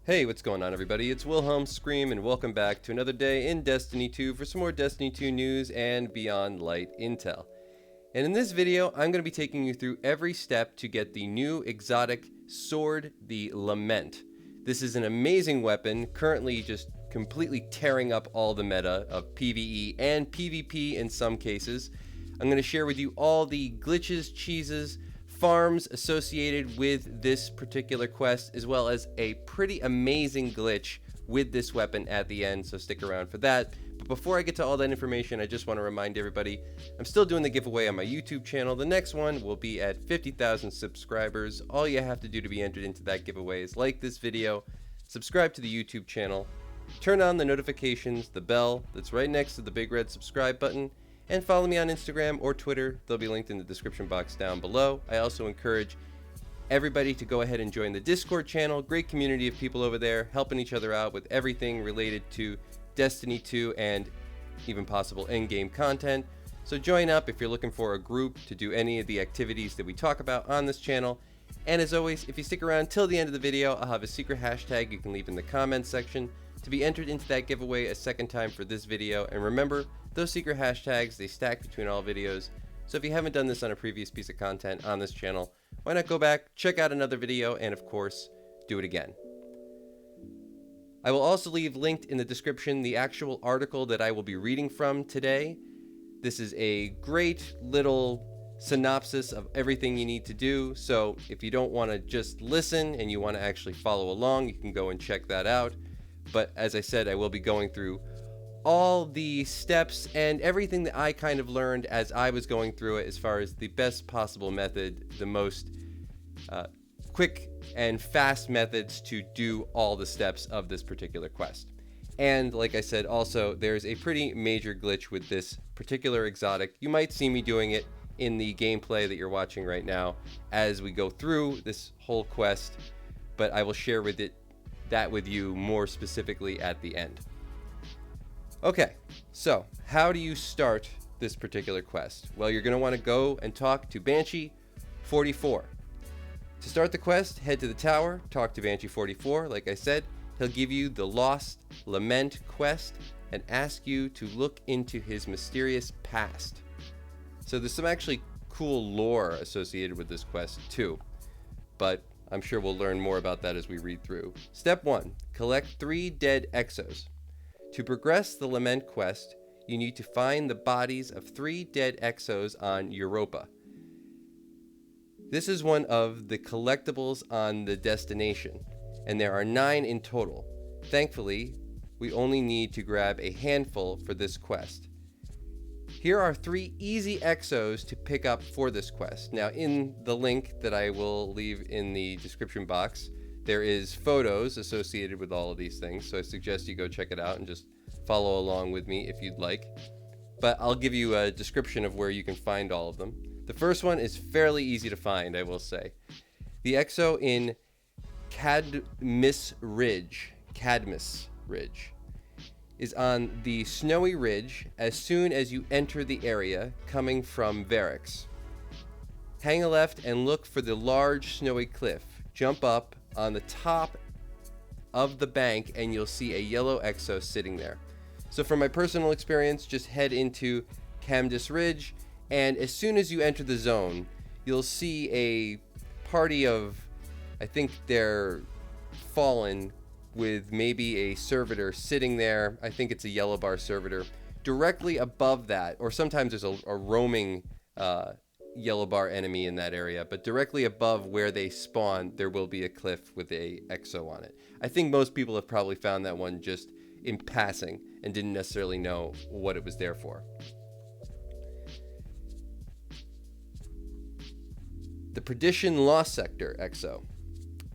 Hey, what's going on everybody? It's Wilhelm Scream and welcome back to another day in Destiny 2 for some more Destiny 2 news and Beyond Light intel. And in this video, I'm going to be taking you through every step to get the new exotic sword, the LAMENT. This is an amazing weapon, currently just completely tearing up all the meta of PvE and PvP in some cases. I'm going to share with you all the glitches, cheeses, farms associated with this particular quest, as well as a pretty amazing glitch with this weapon at the end, so stick around for that. But before I get to all that information, I just want to remind everybody I'm still doing the giveaway on my YouTube channel. The next one will be at 50,000 subscribers. All you have to do to be entered into that giveaway is like this video, subscribe to the YouTube channel, turn on the notifications, the bell that's right next to the big red subscribe button, and follow me on Instagram or Twitter. They'll be linked in the description box down below. I also encourage everybody to go ahead and join the Discord channel. Great community of people over there helping each other out with everything related to Destiny 2 and even possible in-game content. So join up if you're looking for a group to do any of the activities that we talk about on this channel. And as always, if you stick around till the end of the video, I'll have a secret hashtag you can leave in the comments section to be entered into that giveaway a second time for this video. And remember, those secret hashtags, they stack between all videos. So if you haven't done this on a previous piece of content on this channel, why not go back, check out another video, and of course, do it again. I will also leave linked in the description the actual article that I will be reading from today. This is a great little synopsis of everything you need to do. So if you don't want to just listen and you want to actually follow along, you can go and check that out. But as I said, I will be going through all the steps and everything that I kind of learned as I was going through it as far as the best possible method, the most quick and fast methods to do all the steps of this particular quest. And like I said, also there's a pretty major glitch with this particular exotic. You might see me doing it in the gameplay that you're watching right now as we go through this whole quest, but I will share that with you more specifically at the end. Okay, so how do you start this particular quest? Well, you're going to want to go and talk to Banshee 44. To start the quest, head to the tower, talk to Banshee 44. Like I said, he'll give you the Lost Lament quest and ask you to look into his mysterious past. So there's some actually cool lore associated with this quest too, but I'm sure we'll learn more about that as we read through. Step 1, collect 3 dead Exos. To progress the Lament quest, you need to find the bodies of 3 dead Exos on Europa. This is one of the collectibles on the destination, and there are 9 in total. Thankfully, we only need to grab a handful for this quest. Here are 3 easy Exos to pick up for this quest. Now, in the link that I will leave in the description box, there is photos associated with all of these things, so I suggest you go check it out and just follow along with me if you'd like. But I'll give you a description of where you can find all of them. The first one is fairly easy to find, I will say. The Exo in Cadmus Ridge is on the snowy ridge as soon as you enter the area coming from Varix. Hang a left and look for the large snowy cliff. Jump up on the top of the bank and you'll see a yellow Exo sitting there. So from my personal experience, just head into Cadmus Ridge, and as soon as you enter the zone, you'll see a party of, I think they're fallen, with maybe a servitor sitting there. I think it's a yellow bar servitor. Directly above that, or sometimes there's a roaming yellow bar enemy in that area, but directly above where they spawn, there will be a cliff with a Exo on it. I think most people have probably found that one just in passing and didn't necessarily know what it was there for. The Perdition Lost Sector Exo.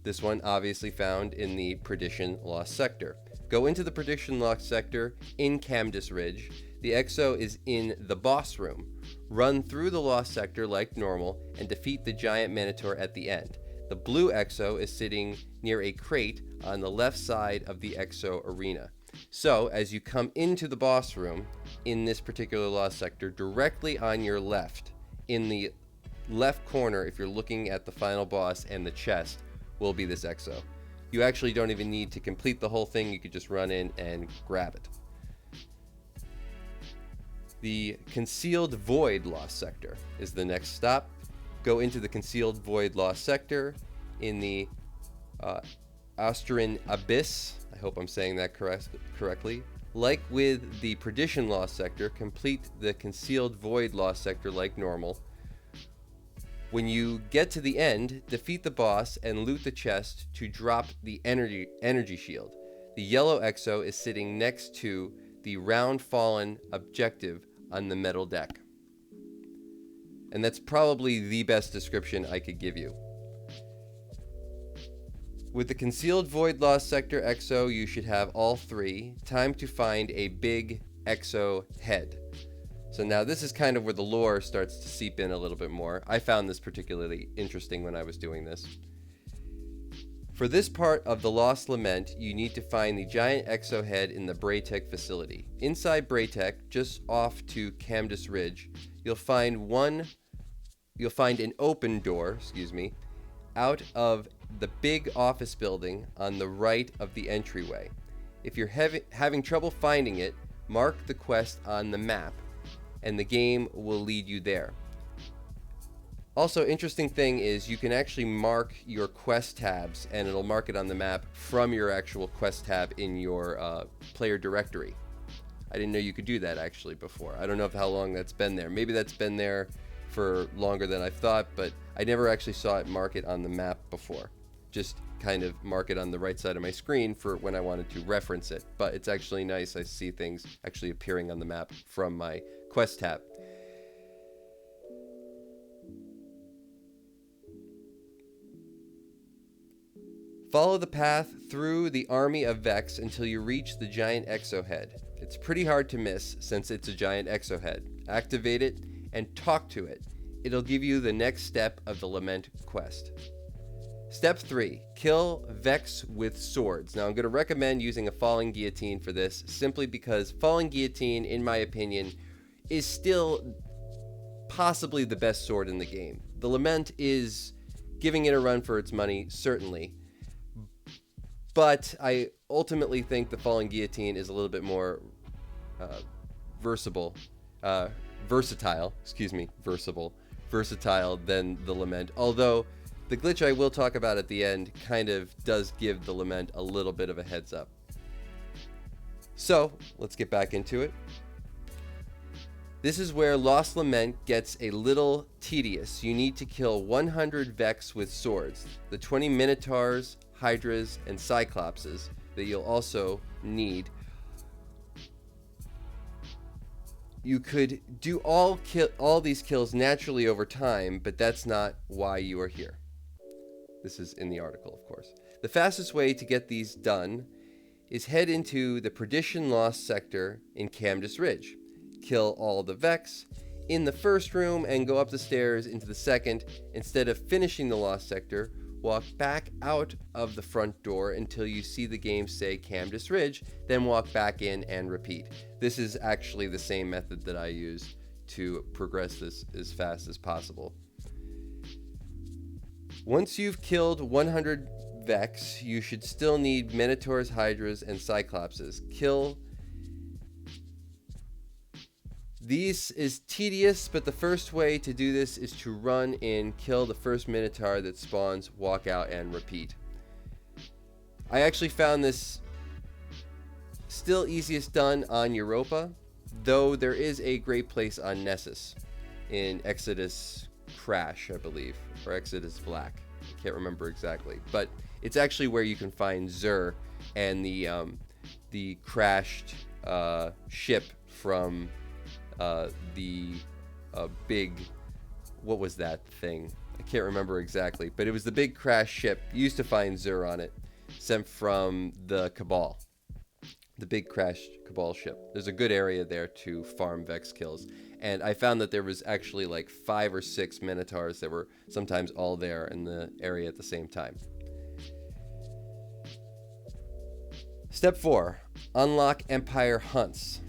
This one obviously found in the Perdition Lost Sector. Go into the Perdition Lost Sector in Cadmus Ridge. The Exo is in the boss room. Run through the Lost Sector like normal and defeat the giant Minotaur at the end. The blue Exo is sitting near a crate on the left side of the Exo arena. So as you come into the boss room in this particular Lost Sector, directly on your left, in the left corner, if you're looking at the final boss and the chest, will be this Exo. you actually don't even need to complete the whole thing. You could just run in and grab it. The Concealed Void Lost Sector is the next stop. Go into the Concealed Void Lost Sector in the Austrian Abyss. I hope I'm saying that correctly. Like with the Perdition Lost Sector, complete the Concealed Void Lost Sector like normal. When you get to the end, defeat the boss and loot the chest to drop the energy shield. The yellow Exo is sitting next to the round fallen objective on the metal deck. And that's probably the best description I could give you. With the Concealed Void Lost Sector Exo, you should have all three. Time to find a big Exo head. So now this is kind of where the lore starts to seep in a little bit more. I found this particularly interesting when I was doing this. For this part of the Lost Lament, you need to find the giant Exo head in the Braytech facility. Inside Braytech, just off to Camdus Ridge, you'll find an open door, out of the big office building on the right of the entryway. If you're having trouble finding it, mark the quest on the map, and the game will lead you there. Also, interesting thing is you can actually mark your quest tabs, and it'll mark it on the map from your actual quest tab in your player directory. I didn't know you could do that actually before. I don't know how long that's been there. Maybe that's been there for longer than I thought, but I never actually saw it mark it on the map before. Just kind of mark it on the right side of my screen for when I wanted to reference it. But it's actually nice. I see things actually appearing on the map from my quest tab. Follow the path through the army of Vex until you reach the giant Exo head. It's pretty hard to miss since it's a giant Exo head. Activate it and talk to it. It'll give you the next step of the Lament quest. Step 3. Kill Vex with swords. Now I'm going to recommend using a Falling Guillotine for this, simply because Falling Guillotine, in my opinion, is still possibly the best sword in the game. The Lament is giving it a run for its money, certainly. But I ultimately think the Falling Guillotine is a little bit more versatile than the Lament. Although the glitch I will talk about at the end kind of does give the Lament a little bit of a heads up. So let's get back into it. This is where Lost Lament gets a little tedious. You need to kill 100 Vex with swords, the 20 Minotaurs, Hydras, and Cyclopses that you'll also need. You could do all these kills naturally over time, but that's not why you are here. This is in the article, of course. The fastest way to get these done is head into the Perdition Lost Sector in Camdus Ridge. Kill all the Vex in the first room and go up the stairs into the second. Instead of finishing the Lost Sector, walk back out of the front door until you see the game say Camdus Ridge, then walk back in and repeat. This is actually the same method that I use to progress this as fast as possible. Once you've killed 100 Vex, you should still need Minotaurs, Hydras, and Cyclopses. Kill these is tedious, but the first way to do this is to run in, kill the first Minotaur that spawns, walk out, and repeat. I actually found this still easiest done on Europa, though there is a great place on Nessus in Exodus Crash, I believe, or Exodus Black. I can't remember exactly, but it's actually where you can find Zur and the crashed ship from the big, what was that thing? I can't remember exactly, but it was the big crash ship. You used to find Zur on it, sent from the Cabal, the big crashed Cabal ship. There's a good area there to farm Vex kills, and I found that there was actually like 5 or 6 Minotaurs that were sometimes all there in the area at the same time. Step 4. Unlock Empire Hunts.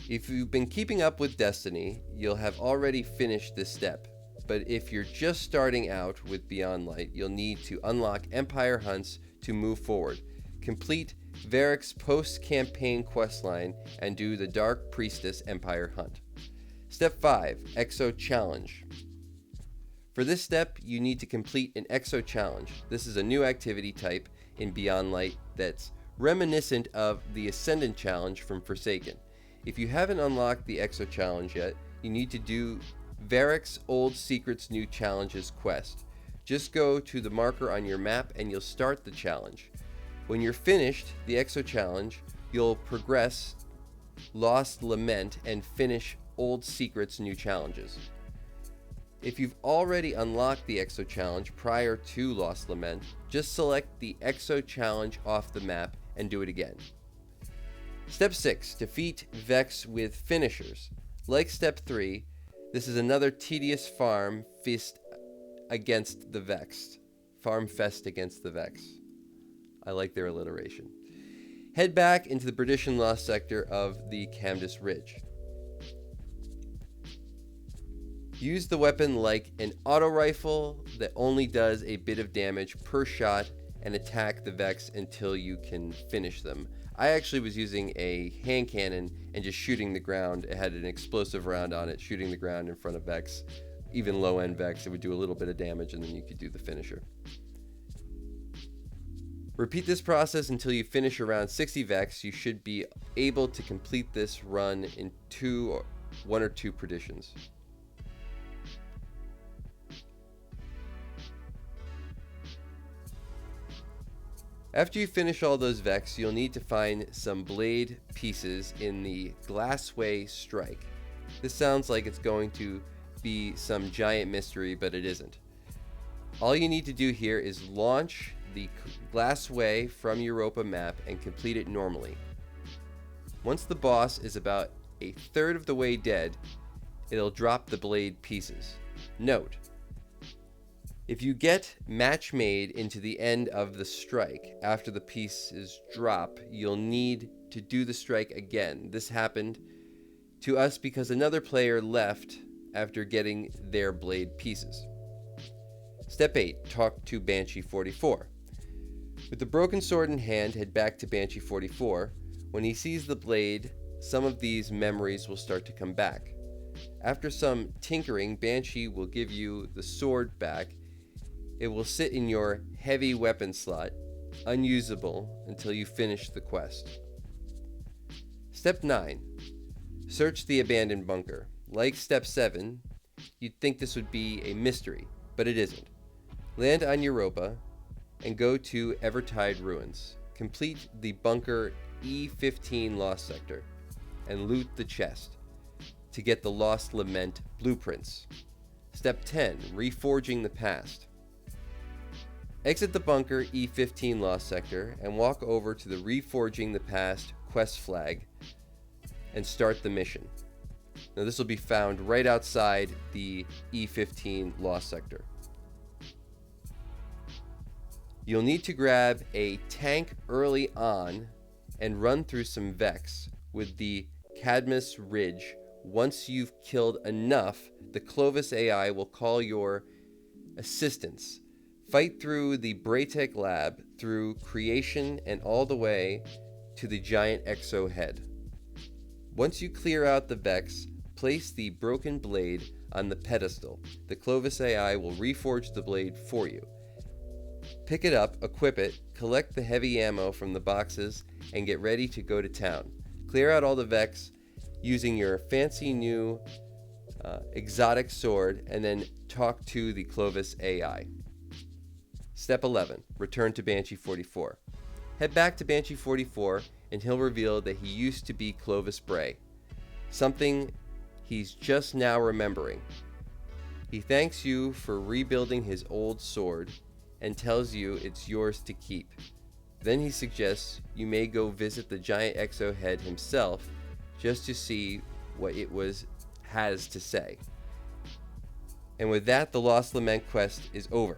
If you've been keeping up with Destiny, you'll have already finished this step. but if you're just starting out with Beyond Light, you'll need to unlock Empire Hunts to move forward. Complete Varric's post-campaign questline and do the Dark Priestess Empire Hunt. Step 5, Exo Challenge. For this step, you need to complete an Exo Challenge. This is a new activity type in Beyond Light that's reminiscent of the Ascendant Challenge from Forsaken. If you haven't unlocked the Exo Challenge yet, you need to do Varric's Old Secrets New Challenges quest. Just go to the marker on your map and you'll start the challenge. When you're finished the Exo Challenge, you'll progress Lost Lament and finish Old Secrets New Challenges. If you've already unlocked the Exo Challenge prior to Lost Lament, just select the Exo Challenge off the map and do it again. Step 6. Defeat Vex with finishers. Like Step 3, this is another tedious farm fest against the Vex. Farm fest against the Vex. I like their alliteration. Head back into the Bradishan Lost sector of the Camdus Ridge. Use the weapon like an auto rifle that only does a bit of damage per shot and attack the Vex until you can finish them. I actually was using a hand cannon and just shooting the ground. It had an explosive round on it, shooting the ground in front of Vex. Even low-end Vex, it would do a little bit of damage and then you could do the finisher. Repeat this process until you finish around 60 Vex. You should be able to complete this run in one or two perditions. After you finish all those Vex, you'll need to find some blade pieces in the Glassway Strike. This sounds like it's going to be some giant mystery, but it isn't. All you need to do here is launch the Glassway from Europa map and complete it normally. Once the boss is about a third of the way dead, it'll drop the blade pieces. Note, if you get match made into the end of the strike after the pieces drop, you'll need to do the strike again. This happened to us because another player left after getting their blade pieces. Step 8. Talk to Banshee 44. With the broken sword in hand, head back to Banshee 44. When he sees the blade, some of these memories will start to come back. After some tinkering, Banshee will give you the sword back. It will sit in your heavy weapon slot, unusable until you finish the quest. Step 9. Search the abandoned bunker. Like Step 7, you'd think this would be a mystery, but it isn't. Land on Europa and go to Evertide Ruins. Complete the bunker E15 Lost Sector and loot the chest to get the Lost Lament blueprints. Step 10. Reforging the Past. Exit the bunker E15 Lost Sector and walk over to the Reforging the Past quest flag and start the mission. Now this will be found right outside the E15 Lost Sector. You'll need to grab a tank early on and run through some Vex with the Cadmus Ridge. Once you've killed enough, the Clovis AI will call your assistance. Fight through the Braytech lab, through creation, and all the way to the giant Exo head. Once you clear out the Vex, place the broken blade on the pedestal. The Clovis AI will reforge the blade for you. Pick it up, equip it, collect the heavy ammo from the boxes, and get ready to go to town. Clear out all the Vex using your fancy new exotic sword, and then talk to the Clovis AI. Step 11. Return to Banshee 44. Head back to Banshee 44 and he'll reveal that he used to be Clovis Bray, something he's just now remembering. He thanks you for rebuilding his old sword and tells you it's yours to keep. Then he suggests you may go visit the giant Exo head himself just to see what it has to say. And with that, the Lost Lament quest is over.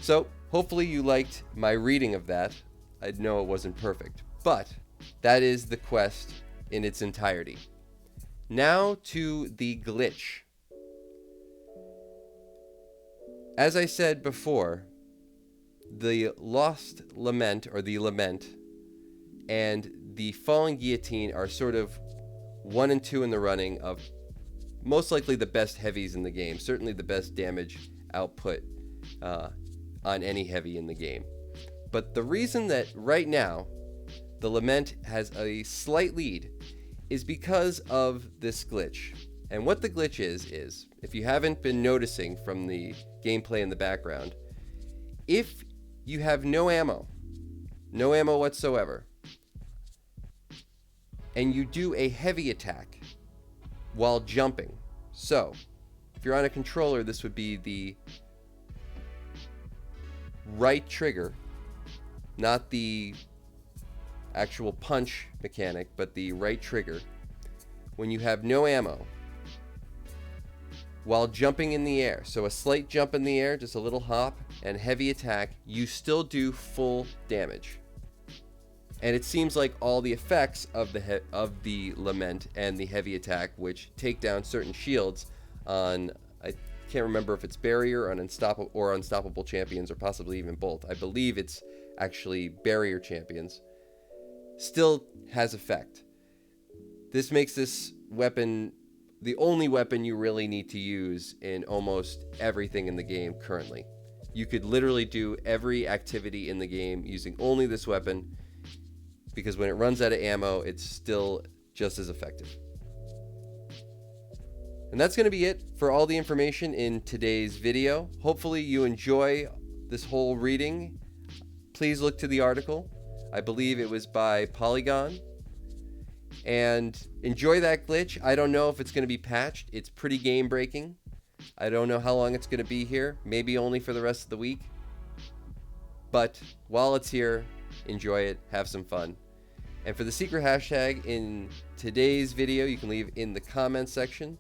So, hopefully you liked my reading of that. I know it wasn't perfect, but that is the quest in its entirety. Now to the glitch. As I said before, the Lost Lament, or the Lament, and the Fallen Guillotine are sort of 1 and 2 in the running of most likely the best heavies in the game. Certainly the best damage output on any heavy in the game. But the reason that right now the Lament has a slight lead is because of this glitch. And what the glitch is, if you haven't been noticing from the gameplay in the background, if you have no ammo whatsoever, and you do a heavy attack while jumping. So, if you're on a controller, this would be the right trigger, not the actual punch mechanic, but the right trigger. When you have no ammo, while jumping in the air, so a slight jump in the air, just a little hop, and heavy attack, you still do full damage. And it seems like all the effects of the Lament and the heavy attack, which take down certain shields on, I can't remember if it's barrier on unstoppable champions, or possibly even both. I believe it's actually barrier champions, still has effect. This makes this weapon the only weapon you really need to use in almost everything in the game currently. You could literally do every activity in the game using only this weapon, because when it runs out of ammo, it's still just as effective. And that's going to be it for all the information in today's video. Hopefully you enjoy this whole reading. Please look to the article. I believe it was by Polygon. And enjoy that glitch. I don't know if it's going to be patched. It's pretty game breaking. I don't know how long it's going to be here. Maybe only for the rest of the week. But while it's here, enjoy it. Have some fun. And for the secret hashtag in today's video, you can leave in the comments section.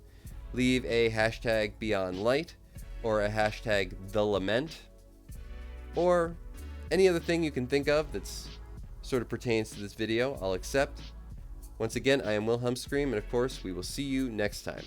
Leave a hashtag BeyondLight, or a hashtag TheLament, or any other thing you can think of that's sort of pertains to this video. I'll accept. Once again, I am Wilhelm Scream, and of course, we will see you next time.